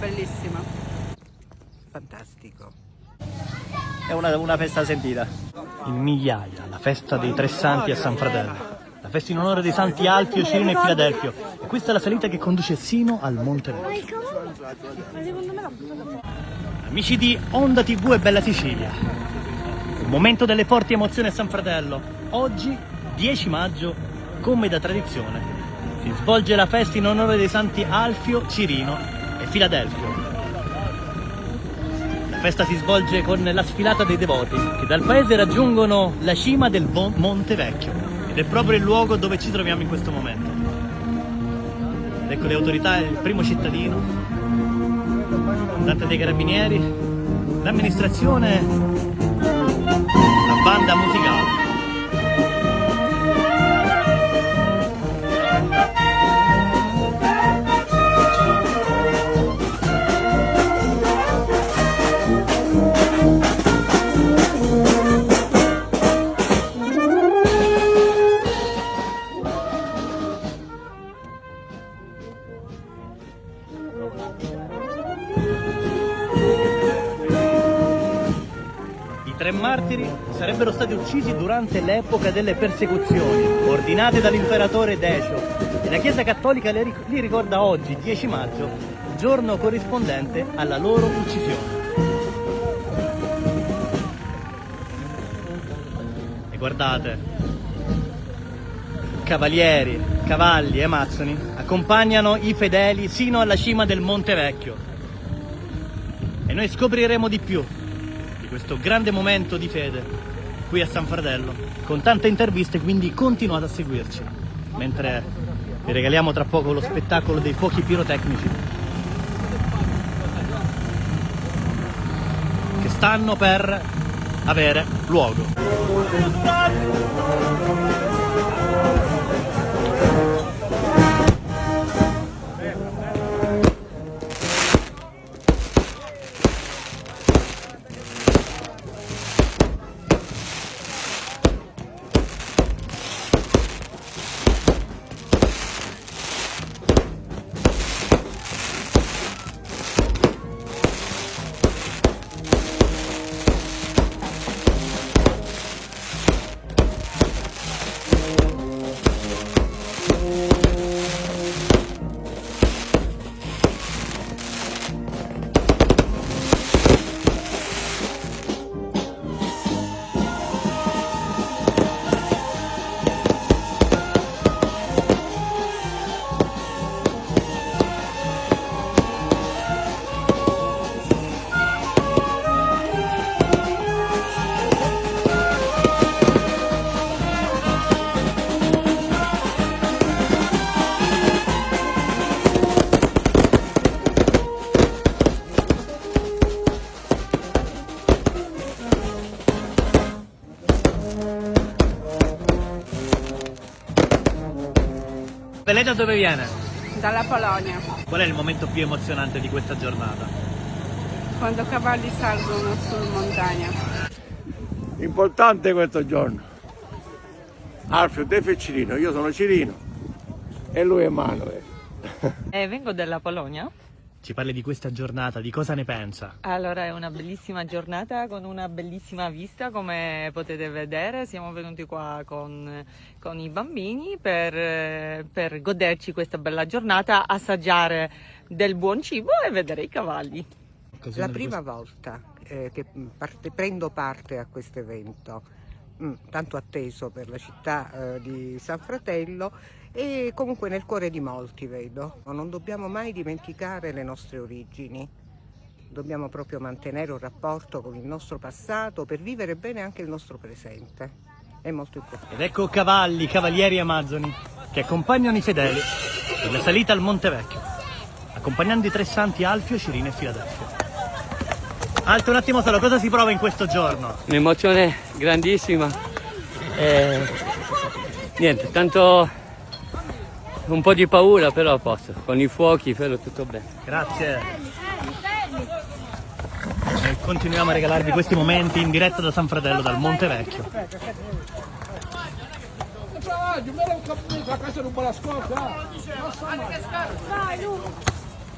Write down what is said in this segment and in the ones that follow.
bellissima. Fantastico. È una festa sentita. In migliaia, la festa dei Tre Santi a San Fratello. La festa in onore dei Santi Alfio, Cirino e Filadelfio. E questa è la salita che conduce sino al Monte Vecchio. Amici di Onda TV e Bella Sicilia, un momento delle forti emozioni a San Fratello. Oggi, 10 maggio, come da tradizione, si svolge la festa in onore dei Santi Alfio, Cirino e Filadelfio. La festa si svolge con la sfilata dei devoti che dal paese raggiungono la cima del Monte Vecchio ed è proprio il luogo dove ci troviamo in questo momento. Ed ecco le autorità, il primo cittadino, il comandante dei carabinieri, l'amministrazione, la banda musicale. I tre martiri sarebbero stati uccisi durante l'epoca delle persecuzioni ordinate dall'imperatore Decio e la Chiesa Cattolica li ricorda oggi, 10 maggio, giorno corrispondente alla loro uccisione. E guardate, cavalieri, cavalli e amazzoni accompagnano i fedeli sino alla cima del Monte Vecchio. E noi scopriremo di più di questo grande momento di fede qui a San Fratello con tante interviste, quindi continuate a seguirci mentre vi regaliamo tra poco lo spettacolo dei fuochi pirotecnici che stanno per avere luogo. Lei da dove viene? Dalla Polonia, Qual è il momento più emozionante di questa giornata? quando cavalli salgono su montagna. Importante questo giorno. Alfio, te sei Cirino, io sono Cirino e lui è Emanuele. Vengo dalla Polonia. Ci parli di questa giornata, di cosa ne pensa? Allora, è una bellissima giornata con una bellissima vista, come potete vedere. Siamo venuti qua con i bambini per goderci questa bella giornata, assaggiare del buon cibo e vedere i cavalli. La prima volta che prendo parte a questo evento, tanto atteso per la città di San Fratello e comunque nel cuore di molti, vedo. Non dobbiamo mai dimenticare le nostre origini, dobbiamo proprio mantenere un rapporto con il nostro passato per vivere bene anche il nostro presente, è molto importante. Ed ecco cavalli, cavalieri e amazzoni che accompagnano i fedeli nella salita al Monte Vecchio, accompagnando i tre santi Alfio, Cirino e Filadelfio. Alto un attimo solo, cosa si prova in questo giorno? Un'emozione grandissima, niente, tanto un po' di paura, però posso, con i fuochi però tutto bene. Grazie. E continuiamo a regalarvi questi momenti in diretta da San Fratello, dal Monte Vecchio.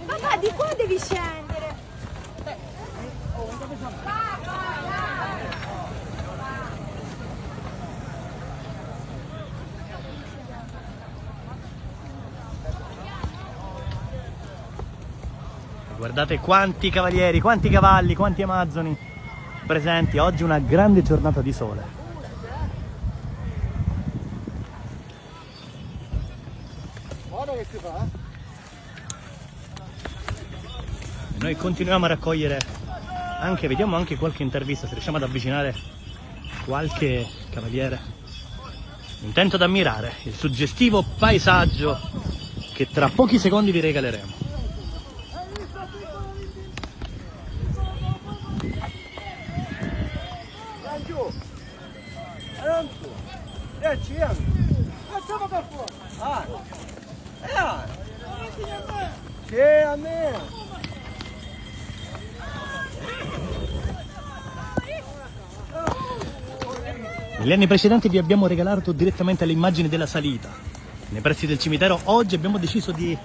Papà, di qua devi scendere. Guardate quanti cavalieri, quanti cavalli, quanti amazzoni presenti. Oggi una grande giornata di sole. Guarda che si fa. Noi continuiamo a raccogliere anche, vediamo anche qualche intervista, se riusciamo ad avvicinare qualche cavaliere, intento ad ammirare il suggestivo paesaggio che tra pochi secondi vi regaleremo. Negli anni precedenti vi abbiamo regalato direttamente le immagini della salita nei pressi del cimitero. Oggi abbiamo deciso di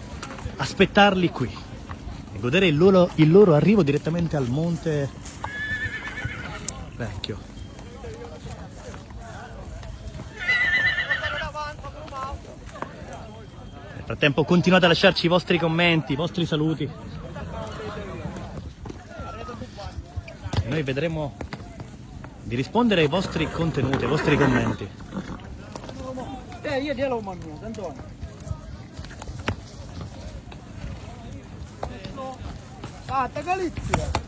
aspettarli qui e godere il loro arrivo direttamente al Monte Vecchio. Nel frattempo continuate a lasciarci i vostri commenti, i vostri saluti e noi vedremo di rispondere ai vostri contenuti, ai vostri commenti. Io glielo mando, Antonio. Fatta Galizia.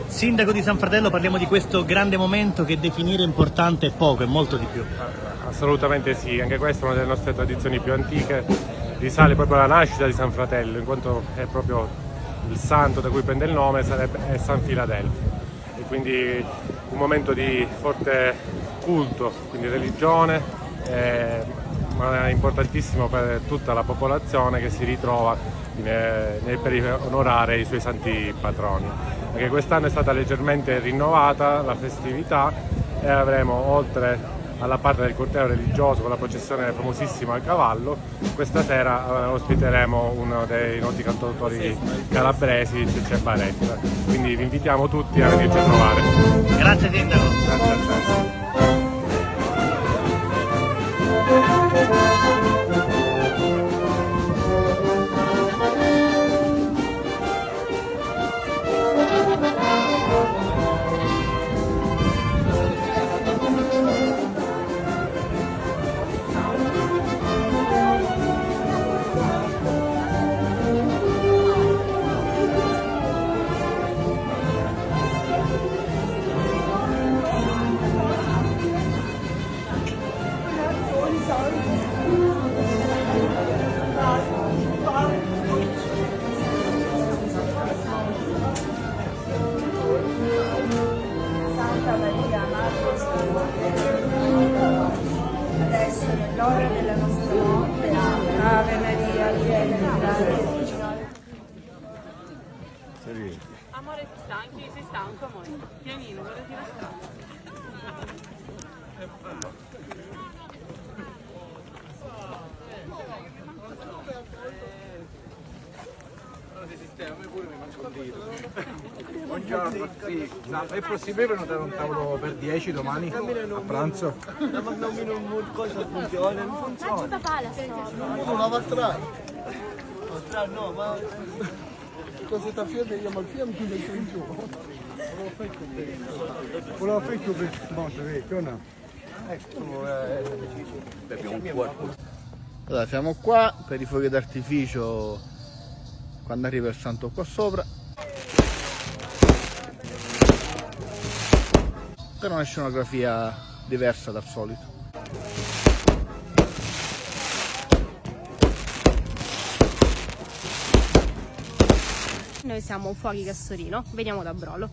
Sindaco di San Fratello, parliamo di questo grande momento che definire importante è poco, è molto di più. Assolutamente sì, anche questa è una delle nostre tradizioni più antiche, risale proprio alla nascita di San Fratello, in quanto è proprio il santo da cui prende il nome, è San Filadelfo, e quindi un momento di forte culto, quindi religione, ma è importantissimo per tutta la popolazione che si ritrova per onorare i suoi santi patroni. Anche quest'anno è stata leggermente rinnovata la festività e avremo, oltre alla parte del corteo religioso con la processione famosissima al cavallo, questa sera ospiteremo uno dei noti cantautori calabresi, Cecce Baretta. Quindi vi invitiamo tutti a venirci a trovare. Grazie Sindaco. Grazie a te. Adesso nell'ora della nostra morte. Ave Maria, piena di grazia. Amore, ti stanchi? Sei stanco, amore? Pianino, vorrei dire stanco. Buongiorno, sì. No, è possibile prenotare un tavolo per 10 domani a pranzo? Faccio papà la storia. Non la fattrai. No, ma cosa sta fiendo io al fianco del giù. Volevo fare più per monte vecchio, no? Allora, siamo qua per i fuochi d'artificio quando arriva il santo qua sopra. Per una scenografia diversa dal solito. Noi siamo Fuochi Castorino, veniamo da Brolo.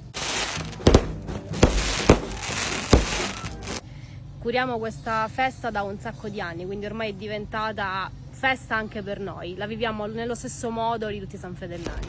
Curiamo questa festa da un sacco di anni, quindi ormai è diventata festa anche per noi. La viviamo nello stesso modo di tutti i sanfradellani.